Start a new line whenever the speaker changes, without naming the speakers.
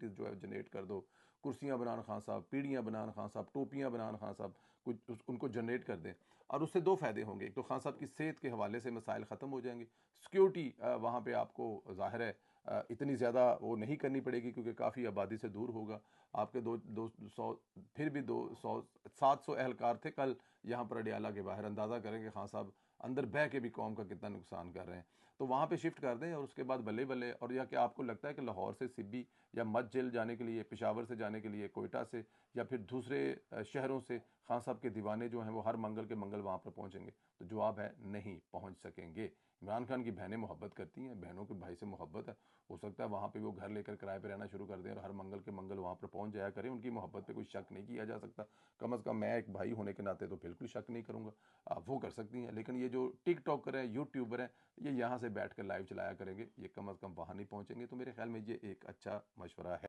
Pieces जो है generate कर दो, कुर्सियाँ बनान खान साहब, पीढ़ियाँ बनान खान साहब, टोपियाँ बनान खान साहब, कुछ उनको जनरेट कर दें। और उससे दो फ़ायदे होंगे, एक तो खान साहब की सेहत के हवाले से मसाइल ख़त्म हो जाएंगे, सिक्योरिटी वहाँ पे आपको ज़ाहिर है इतनी ज़्यादा वो नहीं करनी पड़ेगी क्योंकि काफ़ी आबादी से दूर होगा। आपके दो दो सौ, फिर भी 200 700 एहलकार थे कल यहाँ पर अडियाला के बाहर, अंदाज़ा करें कि खान साहब अंदर बह के भी कौम का कितना नुकसान कर रहे हैं। तो वहाँ पे शिफ्ट कर दें और उसके बाद बल्ले बल्ले। और या क्या आपको लगता है कि लाहौर से सिब्बी या मत जेल जाने के लिए, पेशावर से जाने के लिए, कोयटा से या फिर दूसरे शहरों से खान साहब के दीवाने जो हैं वो हर मंगल के मंगल वहाँ पर पहुँचेंगे? तो जवाब है नहीं पहुँच सकेंगे। इमरान खान की बहनें मोहब्बत करती हैं, बहनों के भाई से मोहब्बत है, हो सकता है वहाँ पे वो घर लेकर किराए पे रहना शुरू कर दें और हर मंगल के मंगल वहाँ पर पहुँच जाया करें। उनकी मोहब्बत पे कोई शक नहीं किया जा सकता। कम अज़ कम मैं एक भाई होने के नाते तो बिल्कुल शक नहीं करूँगा। वो कर सकती हैं, लेकिन ये जो टिकटॉकर हैं, यूट्यूबर हैं, ये यहाँ से बैठ कर लाइव चलाया करेंगे, ये कम अज़ कम वहाँ नहीं पहुँचेंगे। तो मेरे ख्याल में ये एक अच्छा मशवरा है।